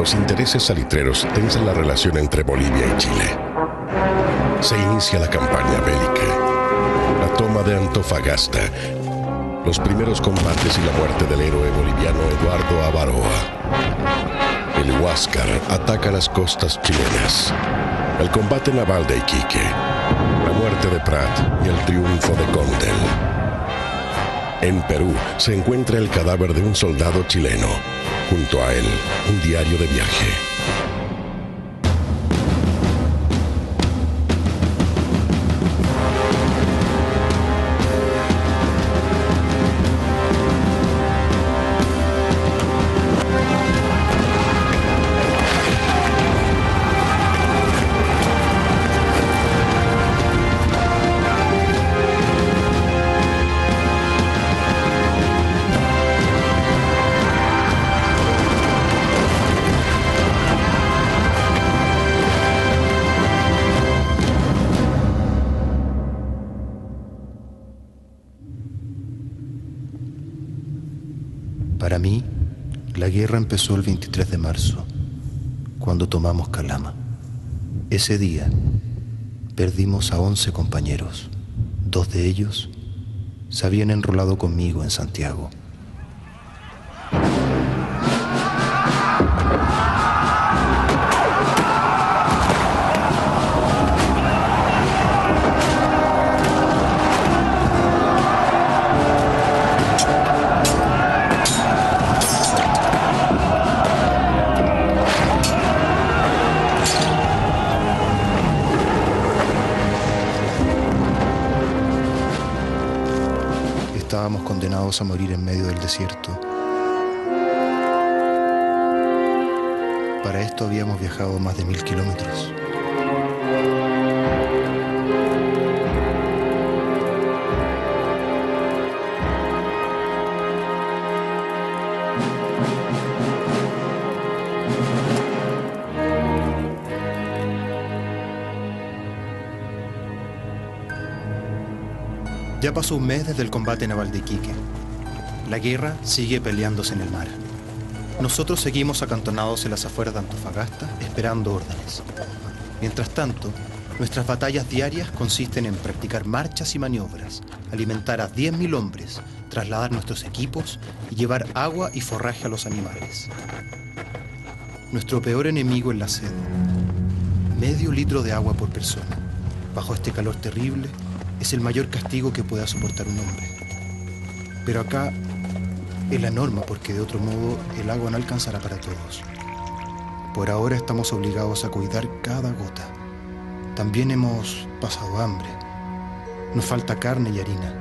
Los intereses salitreros tensan la relación entre Bolivia y Chile. Se inicia la campaña bélica, la toma de Antofagasta, los primeros combates y la muerte del héroe boliviano Eduardo Avaroa. El Huáscar ataca las costas chilenas, el combate naval de Iquique, la muerte de Prat y el triunfo de Condel. En Perú se encuentra el cadáver de un soldado chileno. Junto a él, un diario de viaje. Para mí, la guerra empezó el 23 de marzo, cuando tomamos Calama. Ese día, perdimos a 11 compañeros. 2 de ellos se habían enrolado conmigo en Santiago. Estábamos condenados a morir en medio del desierto. Para esto habíamos viajado más de 1000 kilómetros. Ya pasó un mes desde el combate naval de Iquique. La guerra sigue peleándose en el mar. Nosotros seguimos acantonados en las afueras de Antofagasta, esperando órdenes. Mientras tanto, nuestras batallas diarias consisten en practicar marchas y maniobras, alimentar a 10.000 hombres, trasladar nuestros equipos y llevar agua y forraje a los animales. Nuestro peor enemigo es la sed. Medio litro de agua por persona. Bajo este calor terrible, es el mayor castigo que pueda soportar un hombre. Pero acá es la norma, porque de otro modo el agua no alcanzará para todos. Por ahora estamos obligados a cuidar cada gota. También hemos pasado hambre. Nos falta carne y harina.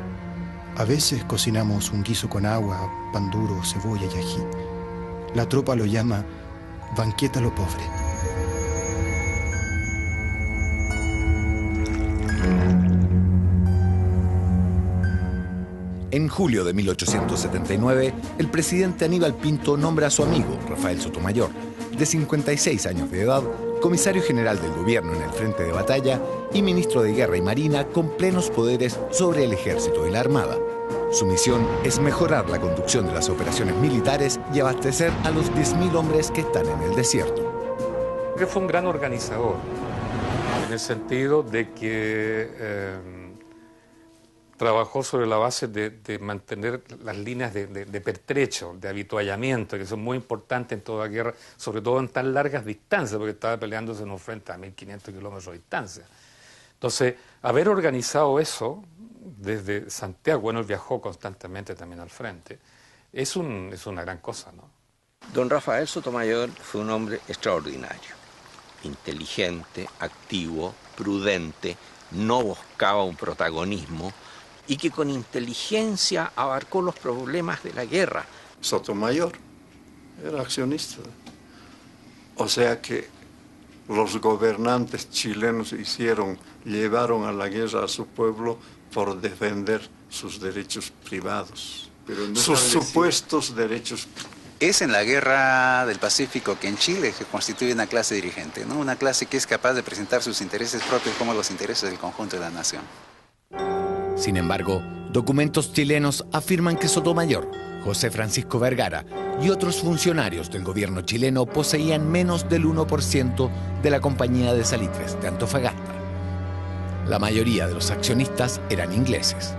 A veces cocinamos un guiso con agua, pan duro, cebolla y ají. La tropa lo llama banquete a lo pobre. En julio de 1879, el presidente Aníbal Pinto nombra a su amigo, Rafael Sotomayor, de 56 años de edad, comisario general del gobierno en el frente de batalla y ministro de Guerra y Marina con plenos poderes sobre el ejército y la armada. Su misión es mejorar la conducción de las operaciones militares y abastecer a los 10.000 hombres que están en el desierto. Que fue un gran organizador, en el sentido de que trabajó sobre la base de mantener las líneas de pertrecho, de habituallamiento, que son muy importantes en toda guerra, sobre todo en tan largas distancias, porque estaba peleándose en un frente a 1.500 kilómetros de distancia. Entonces, haber organizado eso desde Santiago, bueno, él viajó constantemente también al frente, es una gran cosa, ¿no? Don Rafael Sotomayor fue un hombre extraordinario, inteligente, activo, prudente, no buscaba un protagonismo, y que con inteligencia abarcó los problemas de la guerra. Sotomayor era accionista. O sea que los gobernantes chilenos llevaron a la guerra a su pueblo por defender sus derechos privados, pero no sus supuestos derechos. Es en la guerra del Pacífico que en Chile se constituye una clase dirigente, ¿no? Una clase que es capaz de presentar sus intereses propios como los intereses del conjunto de la nación. Sin embargo, Documentos chilenos afirman que Sotomayor, José Francisco Vergara y otros funcionarios del gobierno chileno poseían menos del 1% de la compañía de salitres de Antofagasta. La mayoría de los accionistas eran ingleses.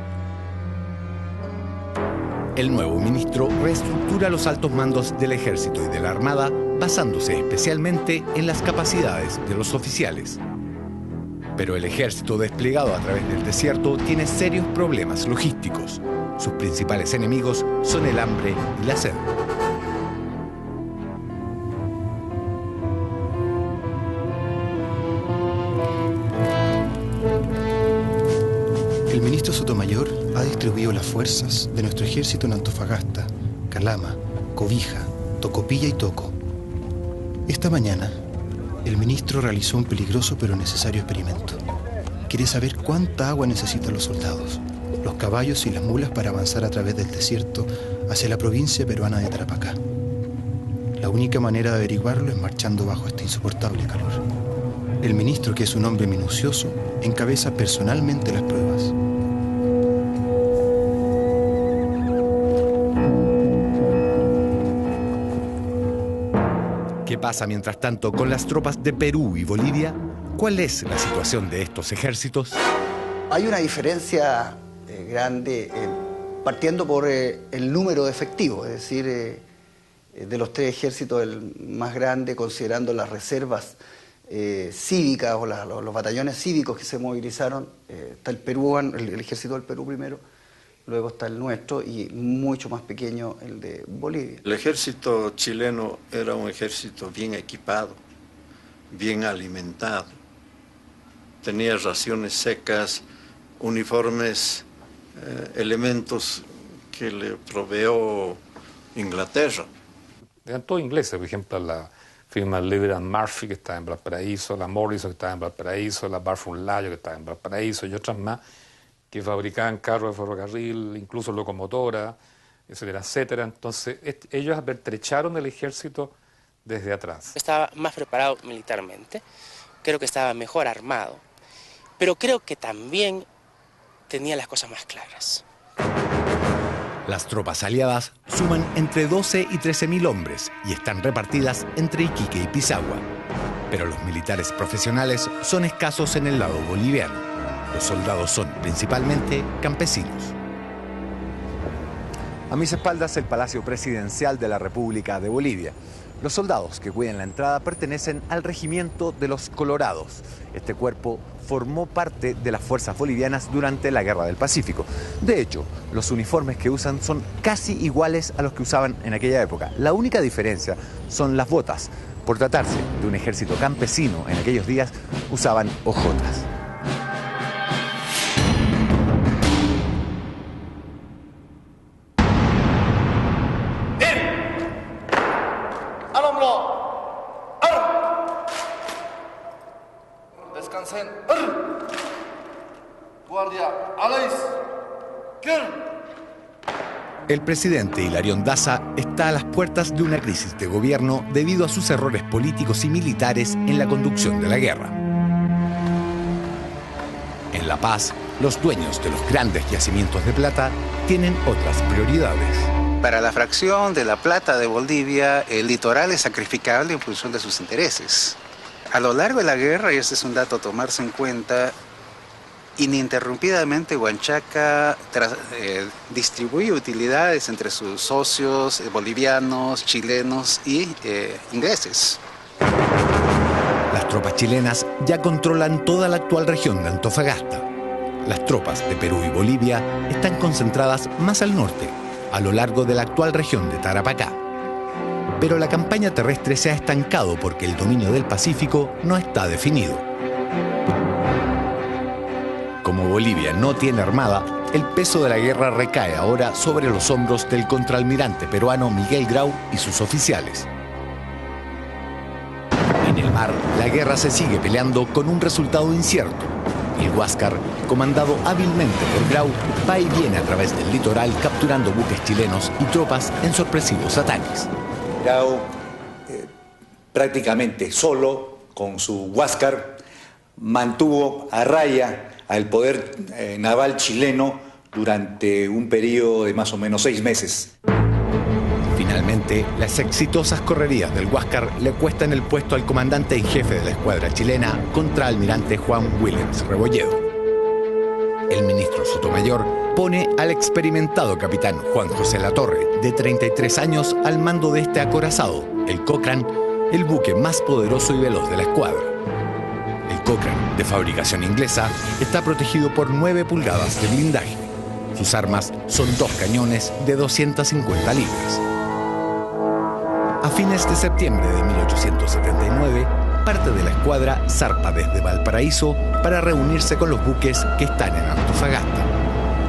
El nuevo ministro reestructura los altos mandos del ejército y de la armada basándose especialmente en las capacidades de los oficiales. Pero el ejército desplegado a través del desierto tiene serios problemas logísticos. Sus principales enemigos son el hambre y la sed. El ministro Sotomayor ha distribuido las fuerzas de nuestro ejército en Antofagasta, Calama, Cobija, Tocopilla y Toco. Esta mañana, el ministro realizó un peligroso pero necesario experimento. Quiere saber cuánta agua necesitan los soldados, los caballos y las mulas para avanzar a través del desierto hacia la provincia peruana de Tarapacá. La única manera de averiguarlo es marchando bajo este insoportable calor. El ministro, que es un hombre minucioso, encabeza personalmente las pruebas. ¿Qué pasa mientras tanto con las tropas de Perú y Bolivia? ¿Cuál es la situación de estos ejércitos? Hay una diferencia grande, partiendo por el número de efectivos, es decir, de los tres ejércitos el más grande, considerando las reservas cívicas o los batallones cívicos que se movilizaron. Está el Perú, el ejército del Perú primero, luego está el nuestro y mucho más pequeño el de Bolivia. El ejército chileno era un ejército bien equipado, bien alimentado. Tenía raciones secas, uniformes, elementos que le proveó Inglaterra. Eran todos ingleses, por ejemplo, la firma Lever and Murphy, que estaba en Valparaíso, la Morrison, que estaba en Valparaíso, la Barfun-Layo, que estaba en Valparaíso, y otras más, que fabricaban carros de ferrocarril, incluso locomotoras, etcétera, etcétera. Entonces, ellos apertrecharon el ejército desde atrás. Estaba más preparado militarmente, creo que estaba mejor armado, pero creo que también tenía las cosas más claras. Las tropas aliadas suman entre 12 y 13.000 hombres y están repartidas entre Iquique y Pisagua. Pero los militares profesionales son escasos en el lado boliviano. Los soldados son principalmente campesinos. A mis espaldas el Palacio Presidencial de la República de Bolivia. Los soldados que cuidan la entrada pertenecen al Regimiento de los Colorados. Este cuerpo formó parte de las fuerzas bolivianas durante la Guerra del Pacífico. De hecho, los uniformes que usan son casi iguales a los que usaban en aquella época. La única diferencia son las botas. Por tratarse de un ejército campesino en aquellos días, usaban hojotas. Descansen. Guardia, Alais. El presidente Hilarión Daza está a las puertas de una crisis de gobierno debido a sus errores políticos y militares en la conducción de la guerra. En La Paz, los dueños de los grandes yacimientos de plata tienen otras prioridades. Para la fracción de la plata de Bolivia, el litoral es sacrificable en función de sus intereses. A lo largo de la guerra, y este es un dato a tomarse en cuenta, ininterrumpidamente Huanchaca distribuye utilidades entre sus socios bolivianos, chilenos y ingleses. Las tropas chilenas ya controlan toda la actual región de Antofagasta. Las tropas de Perú y Bolivia están concentradas más al norte, a lo largo de la actual región de Tarapacá. Pero la campaña terrestre se ha estancado porque el dominio del Pacífico no está definido. Como Bolivia no tiene armada, el peso de la guerra recae ahora sobre los hombros del contraalmirante peruano Miguel Grau y sus oficiales. En el mar, la guerra se sigue peleando con un resultado incierto. El Huáscar, comandado hábilmente por Grau, va y viene a través del litoral capturando buques chilenos y tropas en sorpresivos ataques. Grau, prácticamente solo, con su Huáscar, mantuvo a raya al poder naval chileno durante un periodo de más o menos 6 meses. Finalmente, las exitosas correrías del Huáscar le cuestan el puesto al comandante en jefe de la escuadra chilena, contraalmirante Juan Williams Rebolledo. El ministro Sotomayor pone al experimentado capitán Juan José Latorre, de 33 años, al mando de este acorazado, el Cochrane, el buque más poderoso y veloz de la escuadra. El Cochrane, de fabricación inglesa, está protegido por 9 pulgadas de blindaje. Sus armas son 2 cañones de 250 libras. A fines de septiembre de 1879, parte de la escuadra zarpa desde Valparaíso para reunirse con los buques que están en Antofagasta.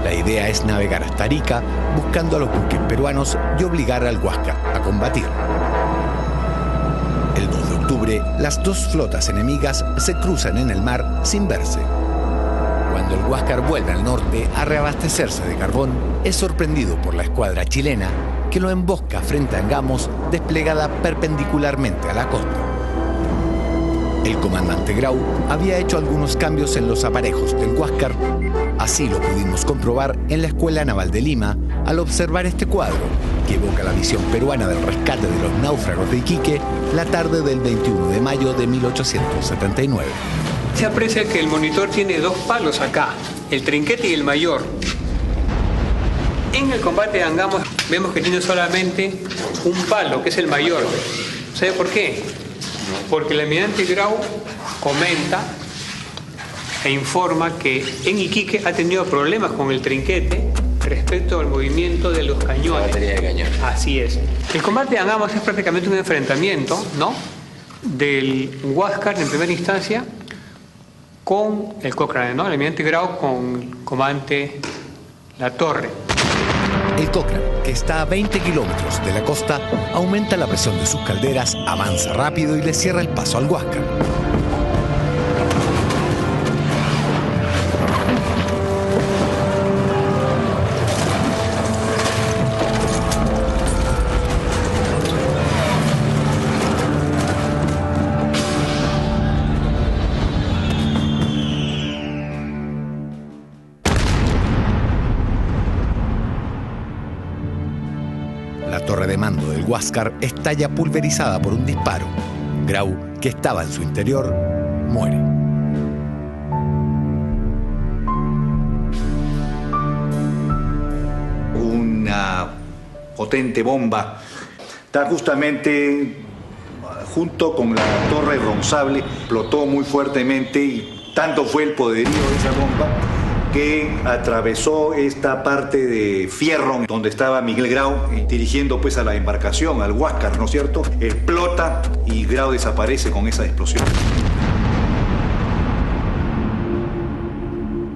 La idea es navegar hasta Arica buscando a los buques peruanos y obligar al Huáscar a combatir. El 2 de octubre, las 2 flotas enemigas se cruzan en el mar sin verse. Cuando el Huáscar vuelve al norte a reabastecerse de carbón, es sorprendido por la escuadra chilena que lo embosca frente a Angamos, desplegada perpendicularmente a la costa. El comandante Grau había hecho algunos cambios en los aparejos del Huáscar. Así lo pudimos comprobar en la Escuela Naval de Lima al observar este cuadro, que evoca la visión peruana del rescate de los náufragos de Iquique la tarde del 21 de mayo de 1879. Se aprecia que el monitor tiene 2 palos acá, el trinquete y el mayor. En el combate de Angamos vemos que tiene solamente un palo, que es el mayor. ¿Sabe por qué? Porque el almirante Grau comenta e informa que en Iquique ha tenido problemas con el trinquete respecto al movimiento de los cañones. La batería de cañón. Así es. El combate de Angamos es prácticamente un enfrentamiento, ¿no?, del Huáscar en primera instancia con el Cochrane, ¿no?, el almirante Grau con el comandante Latorre. El Cochrane, que está a 20 kilómetros de la costa, aumenta la presión de sus calderas, avanza rápido y le cierra el paso al Huáscar. La torre de mando del Huáscar estalla pulverizada por un disparo. Grau, que estaba en su interior, muere. Una potente bomba está justamente junto con la torre Ronsable, explotó muy fuertemente y tanto fue el poderío de esa bomba que atravesó esta parte de fierro donde estaba Miguel Grau dirigiendo pues a la embarcación, al Huáscar, ¿no es cierto? Explota y Grau desaparece con esa explosión.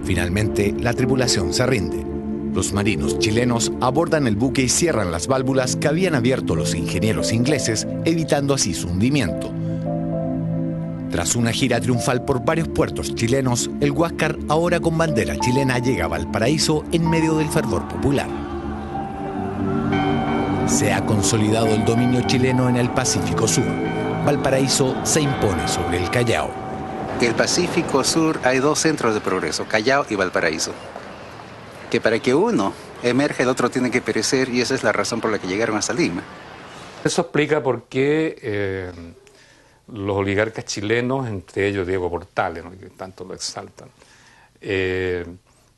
Finalmente, la tripulación se rinde. Los marinos chilenos abordan el buque y cierran las válvulas que habían abierto los ingenieros ingleses, evitando así su hundimiento. Tras una gira triunfal por varios puertos chilenos, el Huáscar, ahora con bandera chilena, llega a Valparaíso en medio del fervor popular. Se ha consolidado el dominio chileno en el Pacífico Sur. Valparaíso se impone sobre el Callao. En el Pacífico Sur hay 2 centros de progreso, Callao y Valparaíso. Que para que uno emerja, el otro tiene que perecer, y esa es la razón por la que llegaron hasta Lima. Eso explica por qué los oligarcas chilenos, entre ellos Diego Portales, ¿no?, que tanto lo exaltan,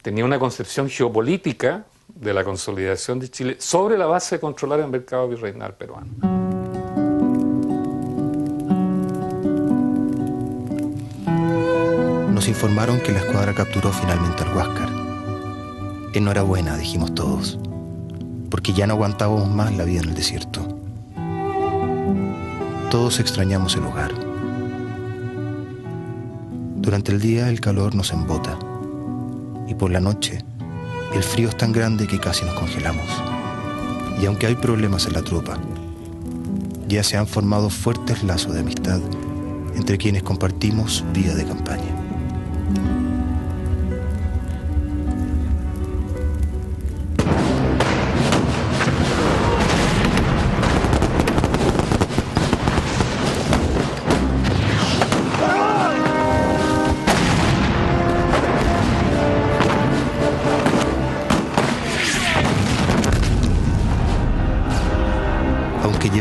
tenían una concepción geopolítica de la consolidación de Chile sobre la base de controlar el mercado virreinal peruano. Nos informaron que la escuadra capturó finalmente al Huáscar. Enhorabuena, dijimos todos, porque ya no aguantábamos más la vida en el desierto. Todos extrañamos el hogar. Durante el día el calor nos embota y por la noche el frío es tan grande que casi nos congelamos. Y aunque hay problemas en la tropa, ya se han formado fuertes lazos de amistad entre quienes compartimos vida de campaña.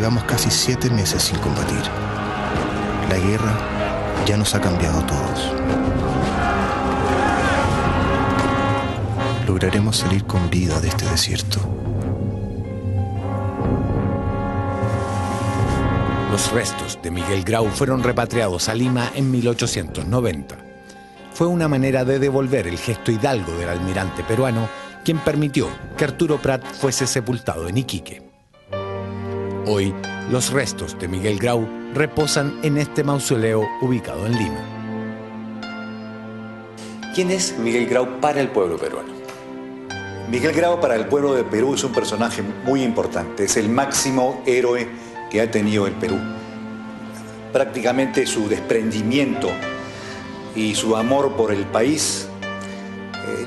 llevamos casi 7 meses sin combatir. La guerra ya nos ha cambiado a todos. ¿Lograremos salir con vida de este desierto? Los restos de Miguel Grau fueron repatriados a Lima en 1890. Fue una manera de devolver el gesto hidalgo del almirante peruano, quien permitió que Arturo Prat fuese sepultado en Iquique. Hoy, los restos de Miguel Grau reposan en este mausoleo ubicado en Lima. ¿Quién es Miguel Grau para el pueblo peruano? Miguel Grau para el pueblo de Perú es un personaje muy importante. Es el máximo héroe que ha tenido el Perú. Prácticamente su desprendimiento y su amor por el país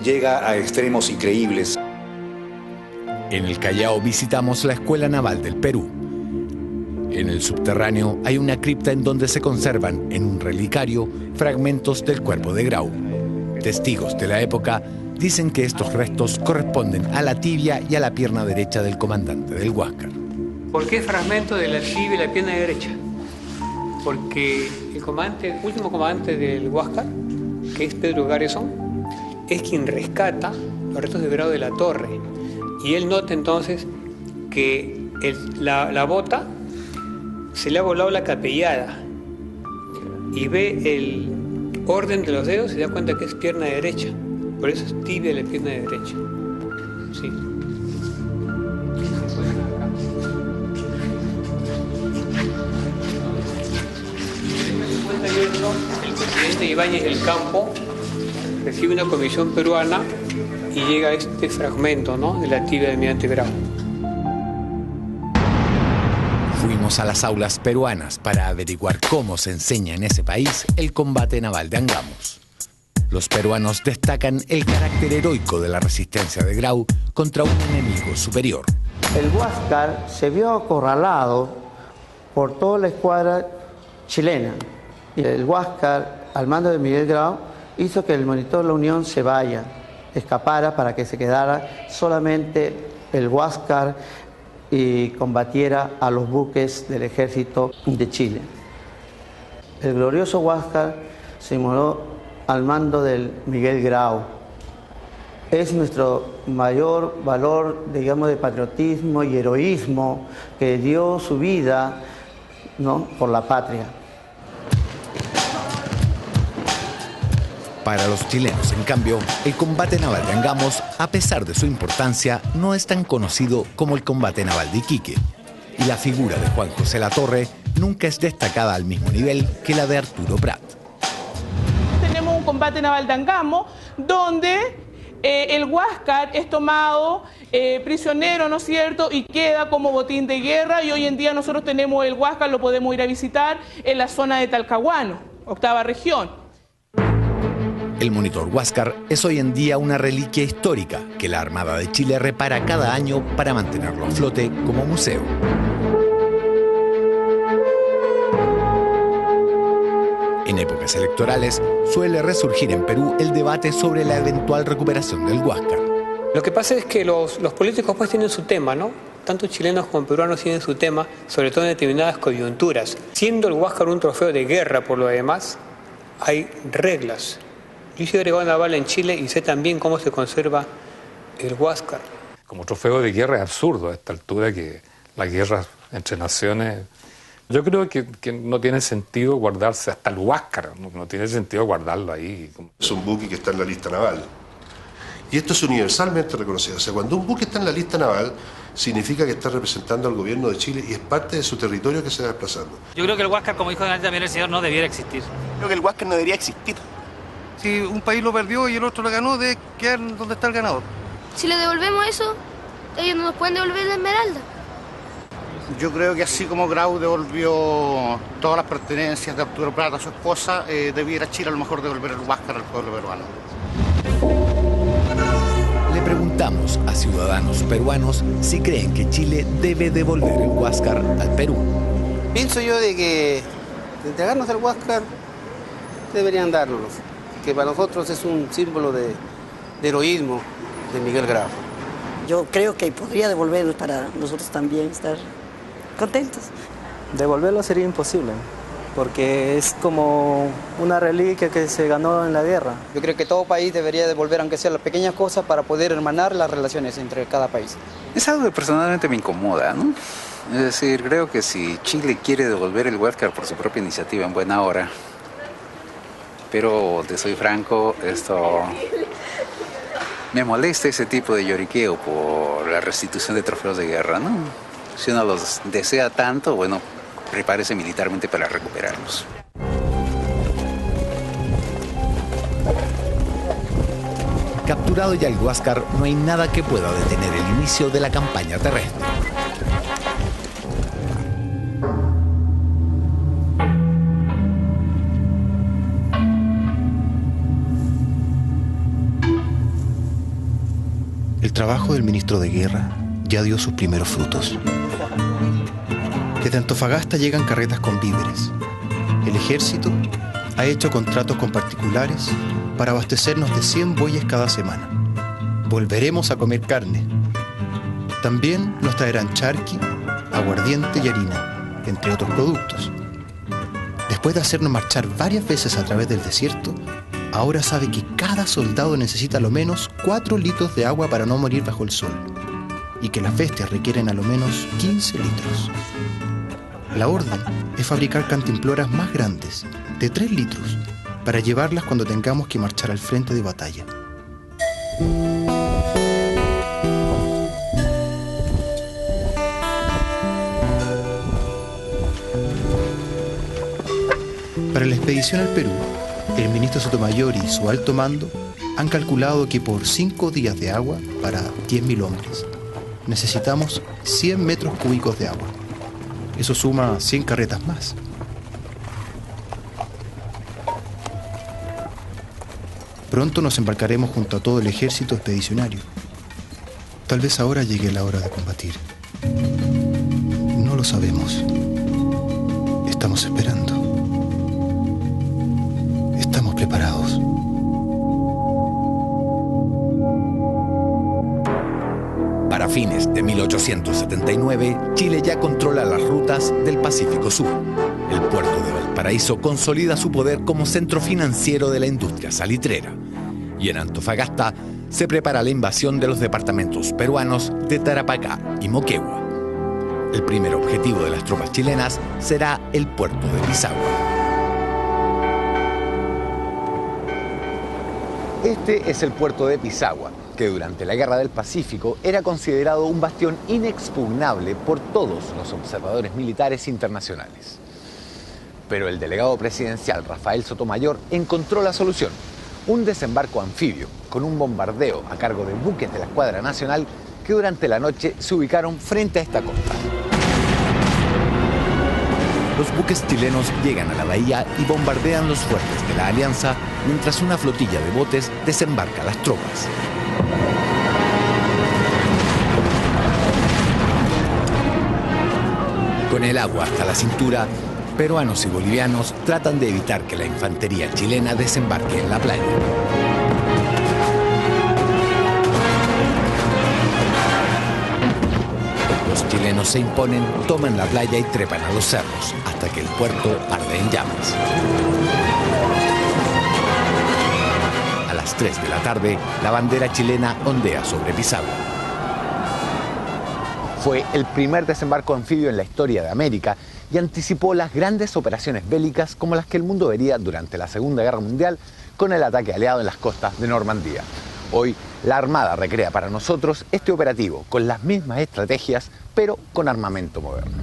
llega a extremos increíbles. En el Callao visitamos la Escuela Naval del Perú. En el subterráneo hay una cripta en donde se conservan, en un relicario, fragmentos del cuerpo de Grau. Testigos de la época dicen que estos restos corresponden a la tibia y a la pierna derecha del comandante del Huáscar. ¿Por qué fragmento de la tibia y la pierna derecha? Porque el último comandante del Huáscar, que es Pedro Garrison, es quien rescata los restos de Grau de la Torre. Y él nota entonces que la bota se le ha volado la capellada y ve el orden de los dedos y se da cuenta que es pierna derecha. Por eso es tibia la pierna derecha. Sí. El presidente Ibáñez del Campo recibe una comisión peruana y llega este fragmento, ¿no?, de la tibia de almirante Grau. Fuimos a las aulas peruanas para averiguar cómo se enseña en ese país el combate naval de Angamos. Los peruanos destacan el carácter heroico de la resistencia de Grau contra un enemigo superior. El Huáscar se vio acorralado por toda la escuadra chilena. Y el Huáscar, al mando de Miguel Grau, hizo que el monitor de la Unión se vaya, escapara para que se quedara solamente el Huáscar y combatiera a los buques del ejército de Chile. El glorioso Huáscar se inmoló al mando del Miguel Grau. Es nuestro mayor valor, digamos, de patriotismo y heroísmo, que dio su vida, ¿no?, por la patria. Para los chilenos, en cambio, el combate naval de Angamos, a pesar de su importancia, no es tan conocido como el combate naval de Iquique. Y la figura de Juan José Latorre nunca es destacada al mismo nivel que la de Arturo Prat. Tenemos un combate naval de Angamos donde el Huáscar es tomado prisionero, ¿no es cierto?, y queda como botín de guerra, y hoy en día nosotros tenemos el Huáscar, lo podemos ir a visitar en la zona de Talcahuano, 8ª región. El monitor Huáscar es hoy en día una reliquia histórica que la Armada de Chile repara cada año para mantenerlo a flote como museo. En épocas electorales suele resurgir en Perú el debate sobre la eventual recuperación del Huáscar. Lo que pasa es que los políticos pues tienen su tema, ¿no? Tanto chilenos como peruanos tienen su tema, sobre todo en determinadas coyunturas. Siendo el Huáscar un trofeo de guerra por lo demás, hay reglas. Yo soy agregado naval en Chile y sé también cómo se conserva el Huáscar. Como trofeo de guerra es absurdo a esta altura que las guerras entre naciones... Yo creo que no tiene sentido guardarse hasta el Huáscar, no tiene sentido guardarlo ahí. Es un buque que está en la lista naval. Y esto es universalmente reconocido. O sea, cuando un buque está en la lista naval, significa que está representando al gobierno de Chile y es parte de su territorio que se va desplazando. Yo creo que el Huáscar, como dijo también el señor, no debiera existir. Creo que el Huáscar no debería existir. Si un país lo perdió y el otro lo ganó, debe quedar donde está el ganador. Si le devolvemos eso, ellos no nos pueden devolver la esmeralda. Yo creo que así como Grau devolvió todas las pertenencias de Arturo Prat a su esposa, debiera Chile a lo mejor devolver el Huáscar al pueblo peruano. Le preguntamos a ciudadanos peruanos si creen que Chile debe devolver el Huáscar al Perú. Pienso yo de que de entregarnos el Huáscar deberían dárnoslo, que para nosotros es un símbolo de heroísmo de Miguel Grau. Yo creo que podría devolvernos para nosotros también estar contentos. Devolverlo sería imposible, porque es como una reliquia que se ganó en la guerra. Yo creo que todo país debería devolver, aunque sea las pequeñas cosas, para poder hermanar las relaciones entre cada país. Es algo que personalmente me incomoda, ¿no? Es decir, creo que si Chile quiere devolver el Huáscar por su propia iniciativa en buena hora, pero te soy franco, esto me molesta ese tipo de lloriqueo por la restitución de trofeos de guerra, ¿no? Si uno los desea tanto, bueno, prepárese militarmente para recuperarlos. Capturado ya el Huáscar, no hay nada que pueda detener el inicio de la campaña terrestre. El trabajo del ministro de Guerra ya dio sus primeros frutos. Desde Antofagasta llegan carretas con víveres. El ejército ha hecho contratos con particulares para abastecernos de 100 bueyes cada semana. Volveremos a comer carne. También nos traerán charqui, aguardiente y harina, entre otros productos. Después de hacernos marchar varias veces a través del desierto, ahora sabe que cada soldado necesita a lo menos 4 litros de agua para no morir bajo el sol, y que las bestias requieren a lo menos 15 litros. La orden es fabricar cantimploras más grandes, de 3 litros, para llevarlas cuando tengamos que marchar al frente de batalla. Para la expedición al Perú, el ministro Sotomayor y su alto mando han calculado que por 5 días de agua para 10.000 hombres necesitamos 100 metros cúbicos de agua. Eso suma 100 carretas más. Pronto nos embarcaremos junto a todo el ejército expedicionario. Tal vez ahora llegue la hora de combatir. No lo sabemos. Estamos esperando. Estamos preparados. Para fines de 1879, Chile ya controla las rutas del Pacífico Sur. El puerto de Valparaíso consolida su poder como centro financiero de la industria salitrera. Y en Antofagasta se prepara la invasión de los departamentos peruanos de Tarapacá y Moquegua. El primer objetivo de las tropas chilenas será el puerto de Pisagua. Este es el puerto de Pisagua, que durante la Guerra del Pacífico era considerado un bastión inexpugnable por todos los observadores militares internacionales. Pero el delegado presidencial Rafael Sotomayor encontró la solución: un desembarco anfibio con un bombardeo a cargo de buques de la Escuadra Nacional que durante la noche se ubicaron frente a esta costa. Los buques chilenos llegan a la bahía y bombardean los fuertes de la Alianza mientras una flotilla de botes desembarca a las tropas. Con el agua hasta la cintura, peruanos y bolivianos tratan de evitar que la infantería chilena desembarque en la playa. Los chilenos se imponen, toman la playa y trepan a los cerros, hasta que el puerto arde en llamas. A las 3 de la tarde, la bandera chilena ondea sobre Pisagua. Fue el primer desembarco anfibio en la historia de América y anticipó las grandes operaciones bélicas como las que el mundo vería durante la Segunda Guerra Mundial con el ataque aliado en las costas de Normandía. Hoy, la Armada recrea para nosotros este operativo con las mismas estrategias, pero con armamento moderno.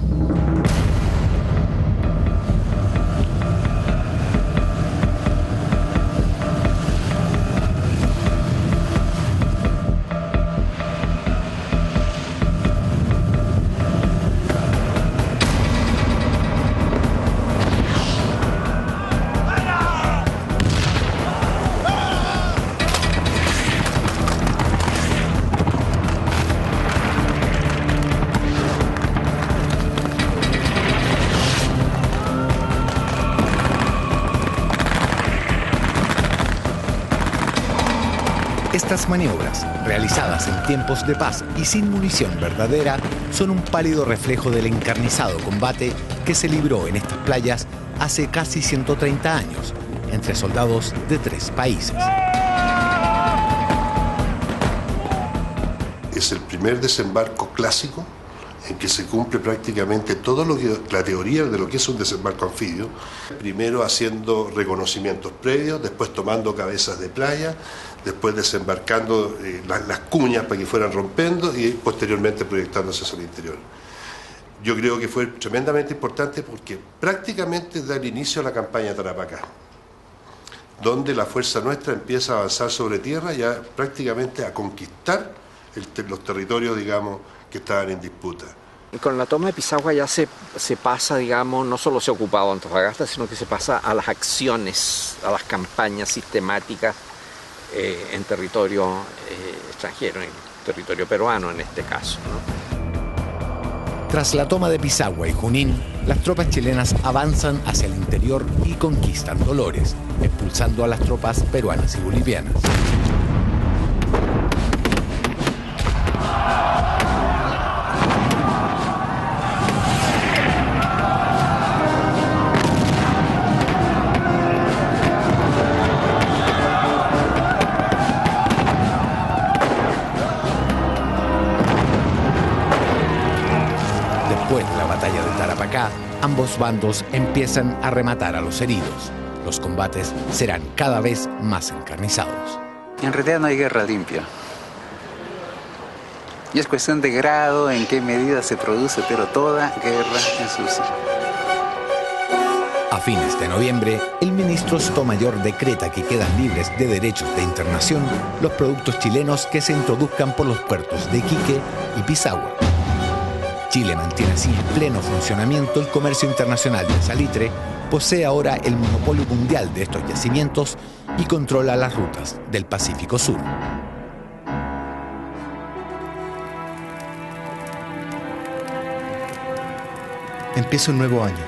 Estas maniobras, realizadas en tiempos de paz y sin munición verdadera, son un pálido reflejo del encarnizado combate que se libró en estas playas hace casi 130 años, entre soldados de 3 países. Es el primer desembarco clásico en que se cumple prácticamente todo lo que la teoría de lo que es un desembarco anfibio, primero haciendo reconocimientos previos, después tomando cabezas de playa, después desembarcando las cuñas para que fueran rompiendo y posteriormente proyectándose hacia el interior. Yo creo que fue tremendamente importante porque prácticamente da el inicio a la campaña de Tarapacá, donde la fuerza nuestra empieza a avanzar sobre tierra, ya prácticamente a conquistar los territorios, digamos, que estaban en disputa. Con la toma de Pisagua ya se pasa, digamos, no solo se ha ocupado Antofagasta, sino que se pasa a las acciones, a las campañas sistemáticas en territorio extranjero, en territorio peruano en este caso, ¿no? Tras la toma de Pisagua y Junín, las tropas chilenas avanzan hacia el interior y conquistan Dolores, expulsando a las tropas peruanas y bolivianas. Después de la batalla de Tarapacá, ambos bandos empiezan a rematar a los heridos. Los combates serán cada vez más encarnizados. En realidad no hay guerra limpia. Y es cuestión de grado, en qué medida se produce, pero toda guerra es sucia. A fines de noviembre, el ministro Sotomayor decreta que quedan libres de derechos de internación los productos chilenos que se introduzcan por los puertos de Iquique y Pisagua. Chile mantiene así en pleno funcionamiento el comercio internacional del salitre, posee ahora el monopolio mundial de estos yacimientos y controla las rutas del Pacífico Sur. Empieza un nuevo año.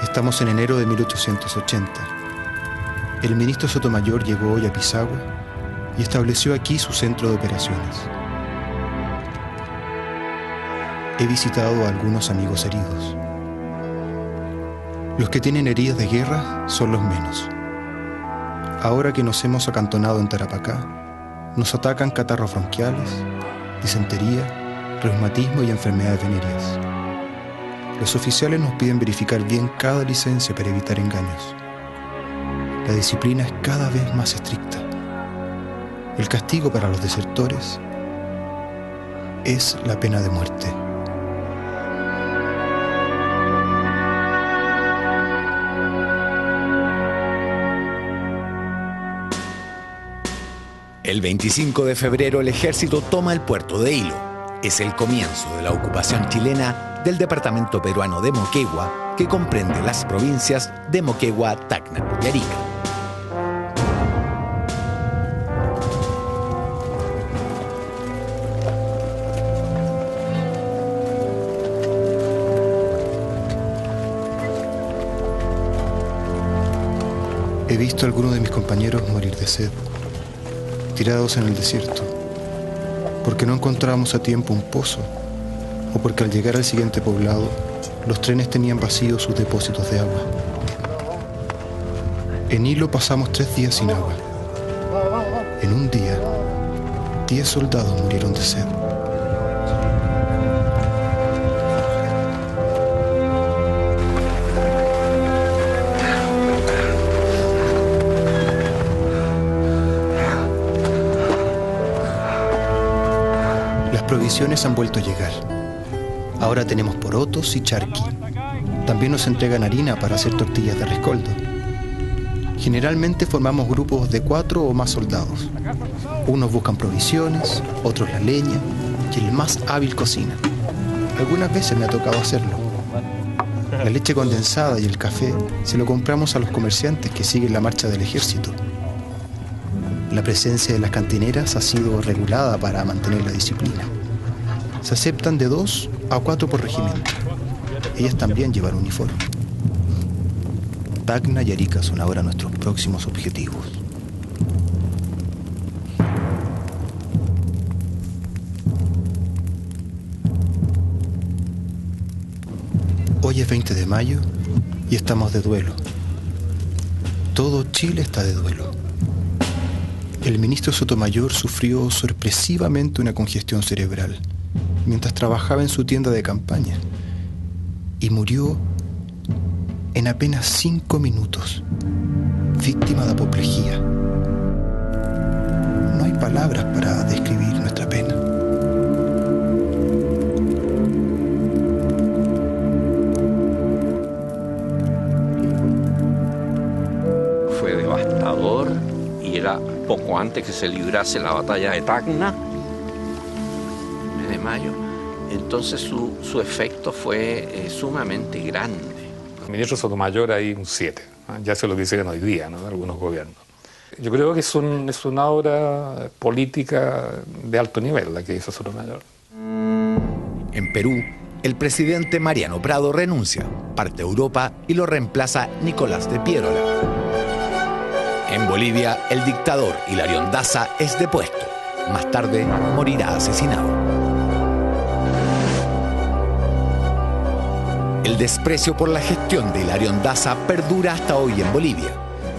Estamos en enero de 1880. El ministro Sotomayor llegó hoy a Pisagua y estableció aquí su centro de operaciones. He visitado a algunos amigos heridos. Los que tienen heridas de guerra son los menos. Ahora que nos hemos acantonado en Tarapacá, nos atacan catarros bronquiales, disentería, reumatismo y enfermedades venéreas. Los oficiales nos piden verificar bien cada licencia para evitar engaños. La disciplina es cada vez más estricta. El castigo para los desertores es la pena de muerte. El 25 de febrero el ejército toma el puerto de Hilo. Es el comienzo de la ocupación chilena del departamento peruano de Moquegua, que comprende las provincias de Moquegua, Tacna y Arica. He visto a algunos de mis compañeros morir de sed, tirados en el desierto, porque no encontrábamos a tiempo un pozo, o porque al llegar al siguiente poblado, los trenes tenían vacíos sus depósitos de agua. En Hilo pasamos 3 días sin agua. En un día, 10 soldados murieron de sed. Las provisiones han vuelto a llegar. Ahora tenemos porotos y charqui. También nos entregan harina para hacer tortillas de rescoldo. Generalmente formamos grupos de 4 o más soldados. Unos buscan provisiones, otros la leña y el más hábil cocina. Algunas veces me ha tocado hacerlo. La leche condensada y el café se lo compramos a los comerciantes que siguen la marcha del ejército. La presencia de las cantineras ha sido regulada para mantener la disciplina. Se aceptan de 2 a 4 por regimiento. Ellas también llevan uniforme. Tacna y Arica son ahora nuestros próximos objetivos. Hoy es 20 de mayo y estamos de duelo. Todo Chile está de duelo. El ministro Sotomayor sufrió sorpresivamente una congestión cerebral mientras trabajaba en su tienda de campaña y murió en apenas 5 minutos, víctima de apoplejía. No hay palabras para describir nuestra pena. Fue devastador y era poco antes que se librase la batalla de Tacna, mes de mayo. Entonces su efecto fue sumamente grande. El ministro Sotomayor ahí un 7, ¿no? Ya se lo quisieran hoy día, ¿no? Algunos gobiernos. Yo creo que es una obra política de alto nivel la que hizo Sotomayor. En Perú, el presidente Mariano Prado renuncia, parte a Europa y lo reemplaza Nicolás de Piérola. En Bolivia, el dictador Hilarión Daza es depuesto. Más tarde, morirá asesinado. El desprecio por la gestión de Hilarión Daza perdura hasta hoy en Bolivia,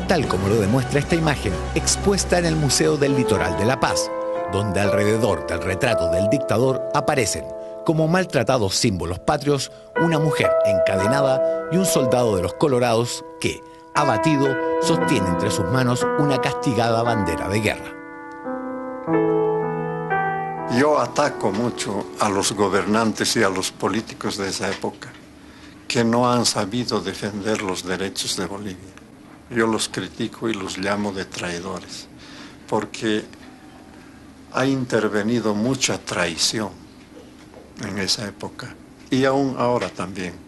tal como lo demuestra esta imagen expuesta en el Museo del Litoral de La Paz, donde alrededor del retrato del dictador aparecen, como maltratados símbolos patrios, una mujer encadenada y un soldado de los Colorados que, abatido, sostiene entre sus manos una castigada bandera de guerra. Yo ataco mucho a los gobernantes y a los políticos de esa época, que no han sabido defender los derechos de Bolivia. Yo los critico y los llamo de traidores, porque ha intervenido mucha traición en esa época, y aún ahora también.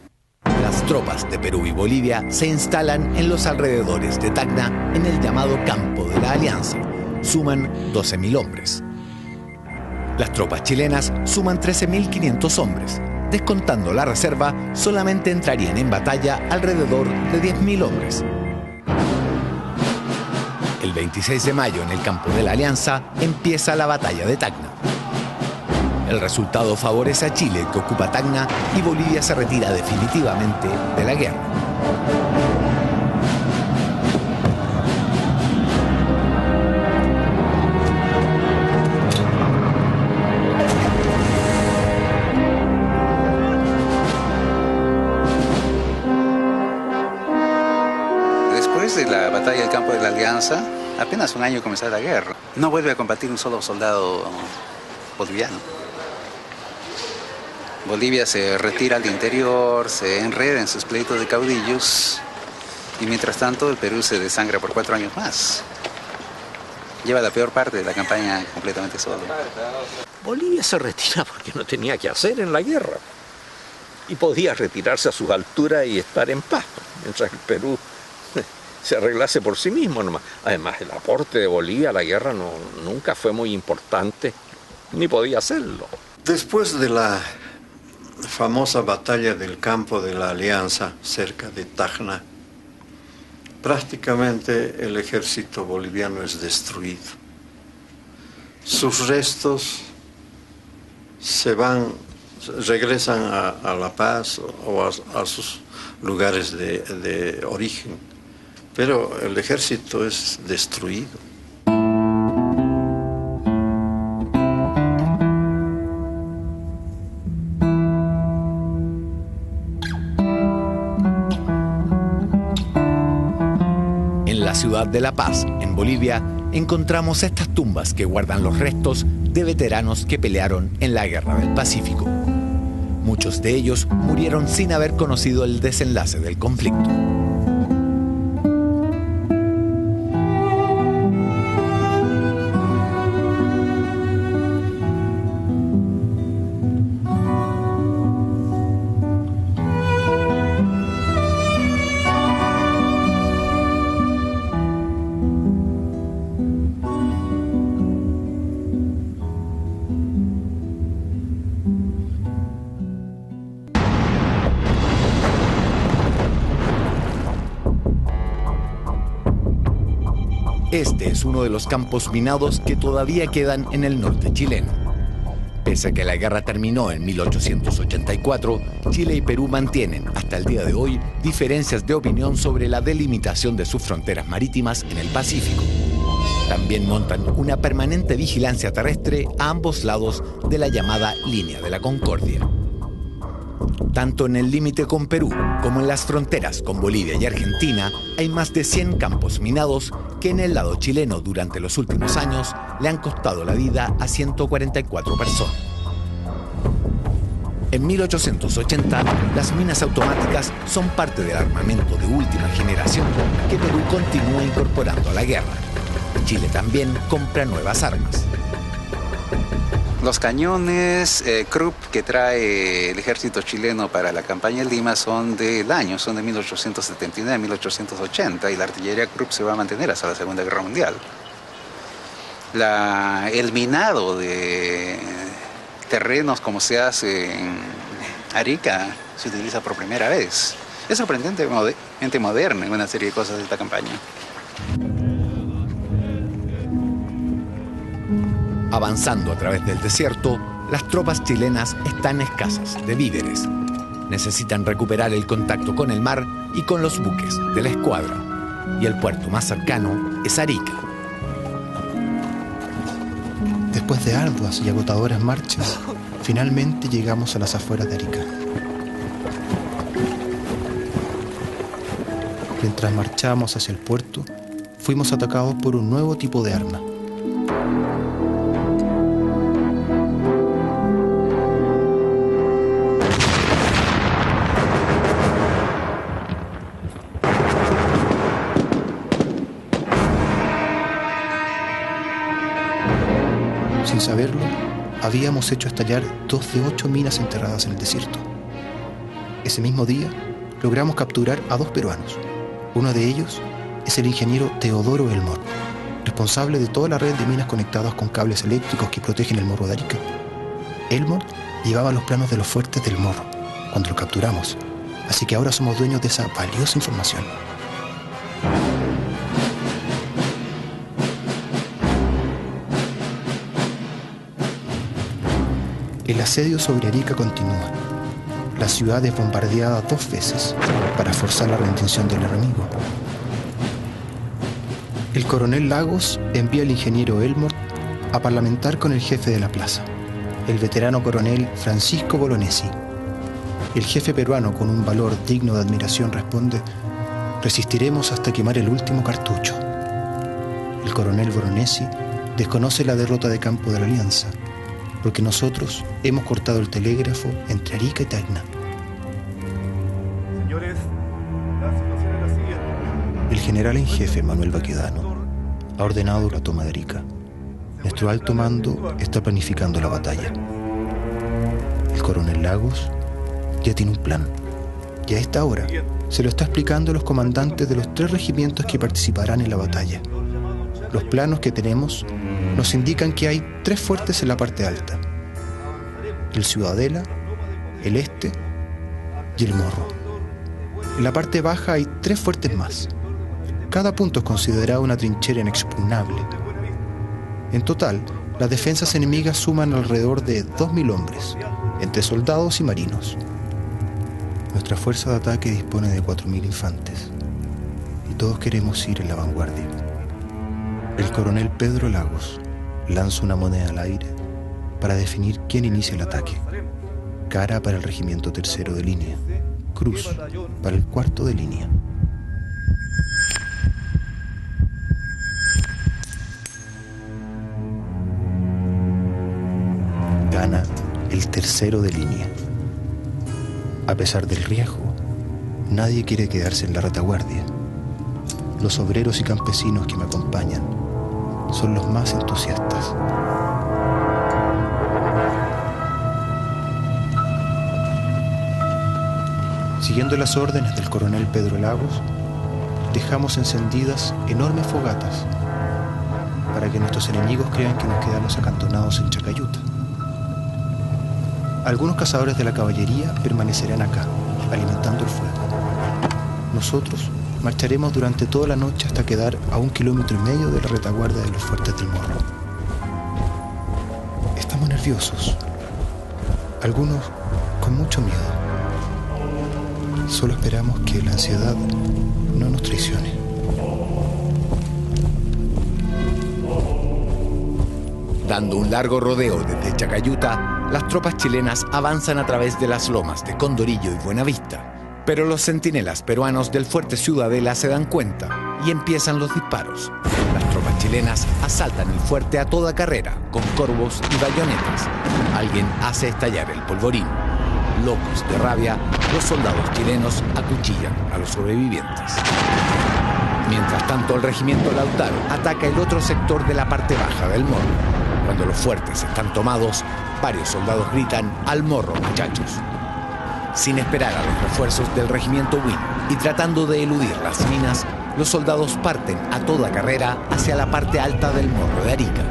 Las tropas de Perú y Bolivia se instalan en los alrededores de Tacna, en el llamado Campo de la Alianza. Suman 12.000 hombres. Las tropas chilenas suman 13.500 hombres. Descontando la reserva, solamente entrarían en batalla alrededor de 10.000 hombres. El 26 de mayo, en el Campo de la Alianza, empieza la batalla de Tacna. El resultado favorece a Chile, que ocupa Tacna, y Bolivia se retira definitivamente de la guerra. De la batalla del Campo de la Alianza, apenas un año comenzó la guerra. No vuelve a combatir un solo soldado boliviano. Bolivia se retira al interior, se enreda en sus pleitos de caudillos y mientras tanto el Perú se desangra por 4 años más. Lleva la peor parte de la campaña completamente solo. Bolivia se retira porque no tenía que hacer en la guerra y podía retirarse a sus alturas y estar en paz, mientras que el Perú se arreglase por sí mismo nomás. Además, el aporte de Bolivia a la guerra nunca fue muy importante, ni podía hacerlo. Después de la famosa batalla del Campo de la Alianza, cerca de Tacna, prácticamente el ejército boliviano es destruido. Sus restos regresan a La Paz o a sus lugares de origen. Pero el ejército es destruido. En la ciudad de La Paz, en Bolivia, encontramos estas tumbas que guardan los restos de veteranos que pelearon en la Guerra del Pacífico. Muchos de ellos murieron sin haber conocido el desenlace del conflicto. Este es uno de los campos minados que todavía quedan en el norte chileno. Pese a que la guerra terminó en 1884, Chile y Perú mantienen, hasta el día de hoy, diferencias de opinión sobre la delimitación de sus fronteras marítimas en el Pacífico. También montan una permanente vigilancia terrestre a ambos lados de la llamada Línea de la Concordia. Tanto en el límite con Perú como en las fronteras con Bolivia y Argentina hay más de 100 campos minados que en el lado chileno durante los últimos años le han costado la vida a 144 personas. En 1880, las minas automáticas son parte del armamento de última generación que Perú continúa incorporando a la guerra. Chile también compra nuevas armas. Los cañones Krupp que trae el ejército chileno para la campaña de Lima son del año, son de 1879 a 1880 y la artillería Krupp se va a mantener hasta la Segunda Guerra Mundial. El minado de terrenos como se hace en Arica se utiliza por primera vez. Es sorprendentemente moderno en una serie de cosas de esta campaña. Avanzando a través del desierto, las tropas chilenas están escasas de víveres. Necesitan recuperar el contacto con el mar y con los buques de la escuadra. Y el puerto más cercano es Arica. Después de arduas y agotadoras marchas, finalmente llegamos a las afueras de Arica. Mientras marchábamos hacia el puerto, fuimos atacados por un nuevo tipo de arma. Sin saberlo, habíamos hecho estallar 2 de 8 minas enterradas en el desierto. Ese mismo día, logramos capturar a 2 peruanos. Uno de ellos es el ingeniero Teodoro Elmore, responsable de toda la red de minas conectadas con cables eléctricos que protegen el Morro de Arica. Elmore llevaba los planos de los fuertes del Morro cuando lo capturamos, así que ahora somos dueños de esa valiosa información. El asedio sobre Arica continúa. La ciudad es bombardeada 2 veces para forzar la rendición del enemigo. El coronel Lagos envía al ingeniero Elmore a parlamentar con el jefe de la plaza, el veterano coronel Francisco Bolognesi. El jefe peruano, con un valor digno de admiración, responde: resistiremos hasta quemar el último cartucho. El coronel Bolognesi desconoce la derrota de campo de la Alianza, porque nosotros hemos cortado el telégrafo entre Arica y Tacna. Señores, la situación es la siguiente. El general en jefe, Manuel Baquedano, ha ordenado la toma de Arica. Nuestro alto mando está planificando la batalla. El coronel Lagos ya tiene un plan. Y a esta hora se lo está explicando a los comandantes de los 3 regimientos que participarán en la batalla. Los planos que tenemos nos indican que hay 3 fuertes en la parte alta: el Ciudadela, el Este y el Morro. En la parte baja hay 3 fuertes más. Cada punto es considerado una trinchera inexpugnable. En total, las defensas enemigas suman alrededor de 2.000 hombres, entre soldados y marinos. Nuestra fuerza de ataque dispone de 4.000 infantes, y todos queremos ir en la vanguardia. El coronel Pedro Lagos lanza una moneda al aire para definir quién inicia el ataque. Cara para el regimiento 3º de línea, cruz para el 4º de línea. Gana el 3º de línea. A pesar del riesgo, nadie quiere quedarse en la retaguardia. Los obreros y campesinos que me acompañan son los más entusiastas. Siguiendo las órdenes del coronel Pedro Lagos, dejamos encendidas enormes fogatas para que nuestros enemigos crean que nos quedamos acantonados en Chacayuta. Algunos cazadores de la caballería permanecerán acá, alimentando el fuego. Nosotros marcharemos durante toda la noche hasta quedar a 1,5 kilómetros de la retaguardia de los fuertes del Morro. Estamos nerviosos, algunos con mucho miedo. Solo esperamos que la ansiedad no nos traicione. Dando un largo rodeo desde Chacayuta, las tropas chilenas avanzan a través de las lomas de Condorillo y Buenavista. Pero los centinelas peruanos del fuerte Ciudadela se dan cuenta y empiezan los disparos. Las tropas chilenas asaltan el fuerte a toda carrera, con corvos y bayonetas. Alguien hace estallar el polvorín. Locos de rabia, los soldados chilenos acuchillan a los sobrevivientes. Mientras tanto, el regimiento Lautaro ataca el otro sector de la parte baja del morro. Cuando los fuertes están tomados, varios soldados gritan: «¡Al morro, muchachos!». Sin esperar a los refuerzos del regimiento Win y tratando de eludir las minas, los soldados parten a toda carrera hacia la parte alta del morro de Arica.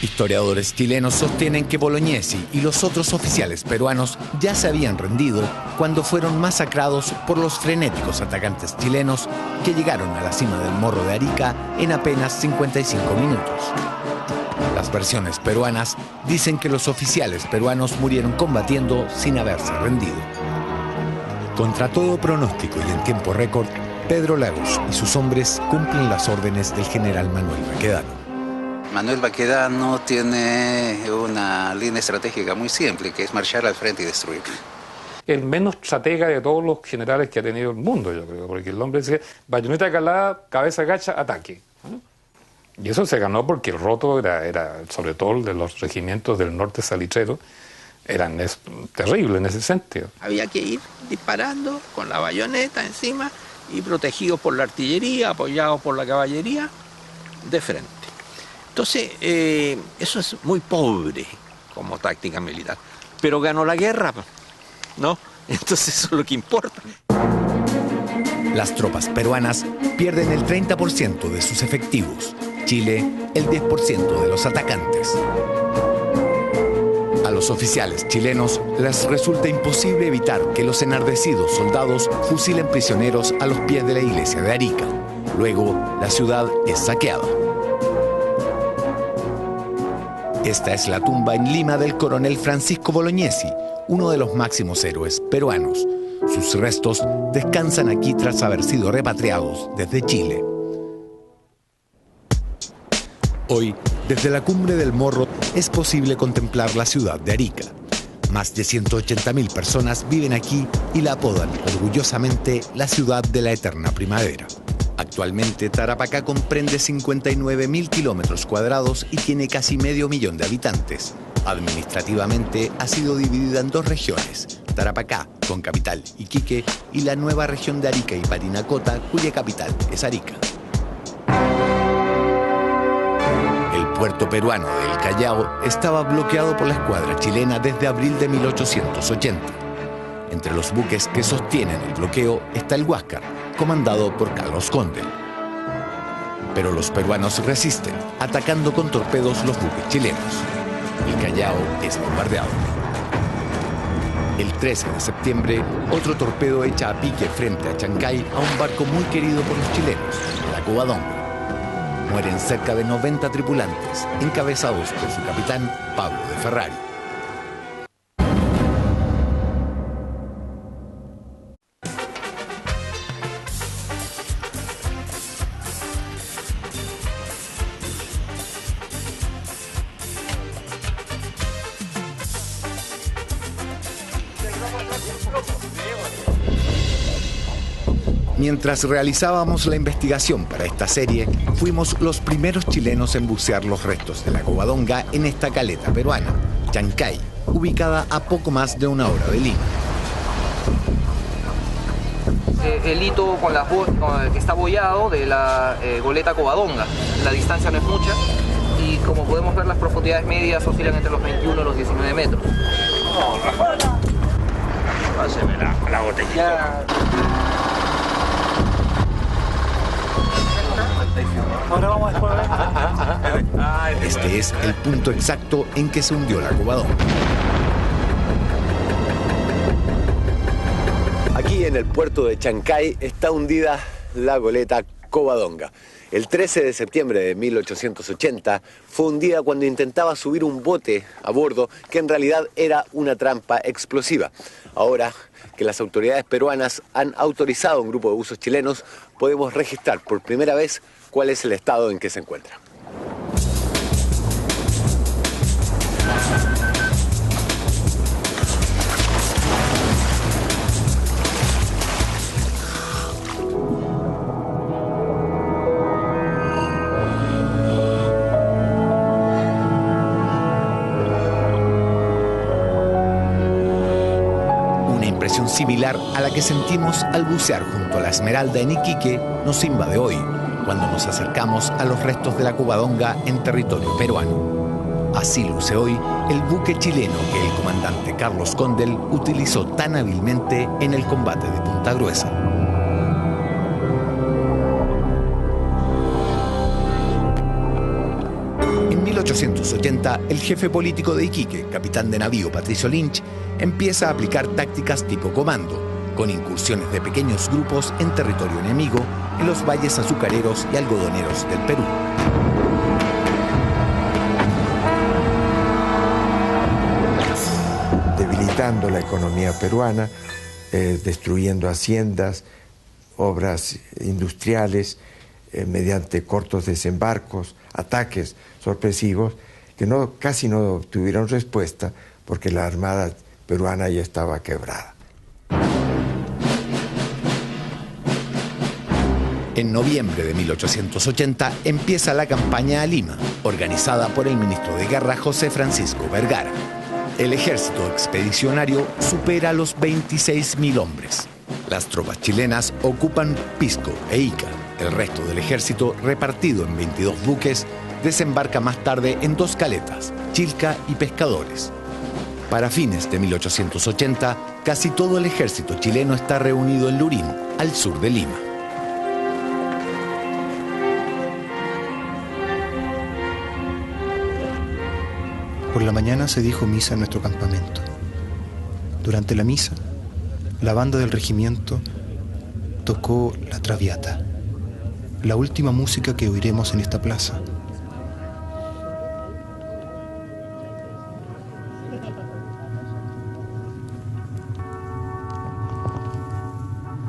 Historiadores chilenos sostienen que Bolognesi y los otros oficiales peruanos ya se habían rendido cuando fueron masacrados por los frenéticos atacantes chilenos que llegaron a la cima del morro de Arica en apenas 55 minutos. Las versiones peruanas dicen que los oficiales peruanos murieron combatiendo sin haberse rendido. Contra todo pronóstico y en tiempo récord, Pedro Lagos y sus hombres cumplen las órdenes del general Manuel Baquedano. Manuel Baquedano tiene una línea estratégica muy simple, que es marchar al frente y destruir. El menos estratega de todos los generales que ha tenido el mundo, yo creo, porque el hombre dice: bayoneta calada, cabeza agacha, ataque. Y eso se ganó porque el roto era sobre todo el de los regimientos del norte salitrero, eran terribles en ese sentido. Había que ir disparando con la bayoneta encima y protegido por la artillería, apoyado por la caballería, de frente. Entonces, eso es muy pobre como táctica militar. Pero ganó la guerra, ¿no? Entonces eso es lo que importa. Las tropas peruanas pierden el 30% de sus efectivos. Chile, el 10% de los atacantes. A los oficiales chilenos les resulta imposible evitar que los enardecidos soldados fusilen prisioneros a los pies de la iglesia de Arica. Luego, la ciudad es saqueada. Esta es la tumba en Lima del coronel Francisco Bolognesi, uno de los máximos héroes peruanos. Sus restos descansan aquí tras haber sido repatriados desde Chile. Hoy, desde la cumbre del Morro, es posible contemplar la ciudad de Arica. Más de 180.000 personas viven aquí y la apodan orgullosamente la ciudad de la eterna primavera. Actualmente, Tarapacá comprende 59.000 kilómetros cuadrados y tiene casi medio millón de habitantes. Administrativamente, ha sido dividida en dos regiones: Tarapacá, con capital Iquique, y la nueva región de Arica y Parinacota, cuya capital es Arica. El puerto peruano de El Callao estaba bloqueado por la escuadra chilena desde abril de 1880. Entre los buques que sostienen el bloqueo está el Huáscar, comandado por Carlos Conde. Pero los peruanos resisten, atacando con torpedos los buques chilenos. El Callao es bombardeado. El 13 de septiembre, otro torpedo echa a pique frente a Chancay a un barco muy querido por los chilenos, la Covadonga. mueren cerca de 90 tripulantes, encabezados por su capitán Pablo de Ferrari. Mientras realizábamos la investigación para esta serie, fuimos los primeros chilenos en bucear los restos de la Covadonga en esta caleta peruana, Chancay, ubicada a poco más de 1 hora de Lima. El hito con que está boyado de la goleta Covadonga. La distancia no es mucha y como podemos ver las profundidades medias oscilan entre los 21 y los 19 metros. Páseme la botella. Ahora vamos a Este es el punto exacto en que se hundió la Covadonga. Aquí en el puerto de Chancay está hundida la goleta Covadonga. El 13 de septiembre de 1880 fue hundida cuando intentaba subir un bote a bordo que en realidad era una trampa explosiva. Ahora que las autoridades peruanas han autorizado a un grupo de buzos chilenos, podemos registrar por primera vez cuál es el estado en que se encuentra. Similar a la que sentimos al bucear junto a la Esmeralda en Iquique nos invade hoy, cuando nos acercamos a los restos de la Covadonga en territorio peruano. Así luce hoy el buque chileno que el comandante Carlos Condel utilizó tan hábilmente en el combate de Punta Gruesa. En 1880, el jefe político de Iquique, capitán de navío Patricio Lynch, empieza a aplicar tácticas tipo comando, con incursiones de pequeños grupos en territorio enemigo en los valles azucareros y algodoneros del Perú. Debilitando la economía peruana, destruyendo haciendas, obras industriales, mediante cortos desembarcos, ataques sorpresivos, que casi no tuvieron respuesta porque la Armada peruana ya estaba quebrada. En noviembre de 1880 empieza la campaña a Lima, organizada por el ministro de Guerra José Francisco Vergara. El ejército expedicionario supera los 26.000 hombres. Las tropas chilenas ocupan Pisco e Ica. El resto del ejército, repartido en 22 buques, desembarca más tarde en 2 caletas, Chilca y Pescadores. Para fines de 1880, casi todo el ejército chileno está reunido en Lurín, al sur de Lima. Por la mañana se dijo misa en nuestro campamento. Durante la misa, la banda del regimiento tocó la Traviata, la última música que oiremos en esta plaza.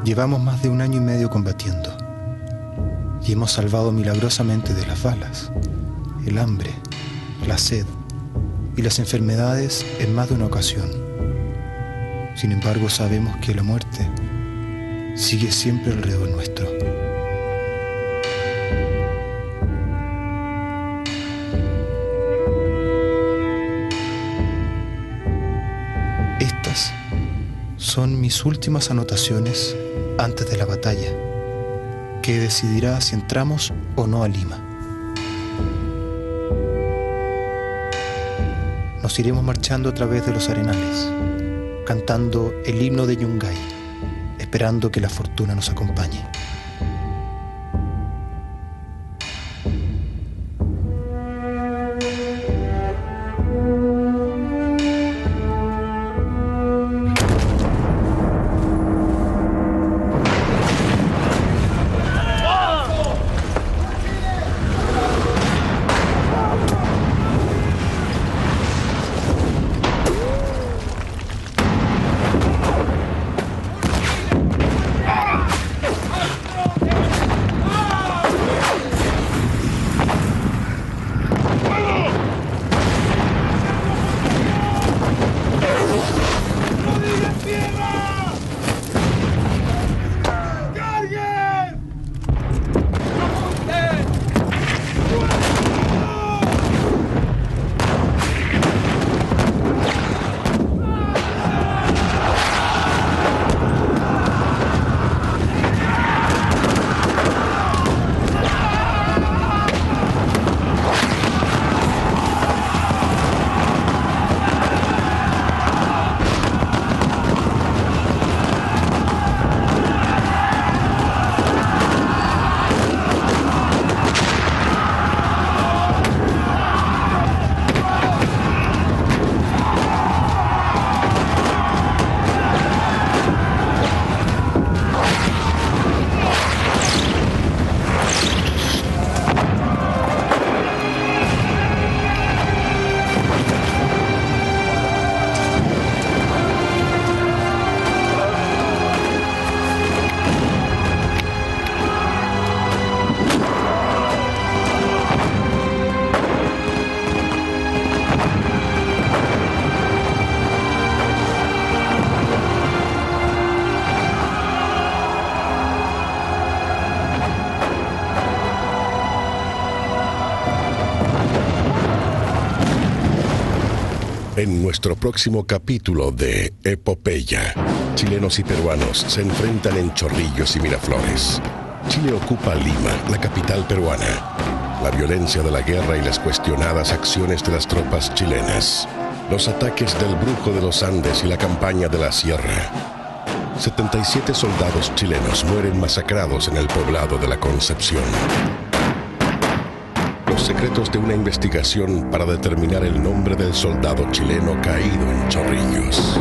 Llevamos más de 1 año y medio combatiendo y hemos salvado milagrosamente de las balas, el hambre, la sed y las enfermedades en más de una ocasión. Sin embargo, sabemos que la muerte sigue siempre alrededor nuestro. Estas son mis últimas anotaciones antes de la batalla, que decidirá si entramos o no a Lima. Nos iremos marchando a través de los arenales, cantando el himno de Yungay, esperando que la fortuna nos acompañe. nuestro próximo capítulo de Epopeya. Chilenos y peruanos se enfrentan en Chorrillos y Miraflores. Chile ocupa Lima, la capital peruana. La violencia de la guerra y las cuestionadas acciones de las tropas chilenas. Los ataques del Brujo de los Andes y la campaña de la Sierra. 77 soldados chilenos mueren masacrados en el poblado de la Concepción. Los secretos de una investigación para determinar el nombre del soldado chileno caído en Chorrillos.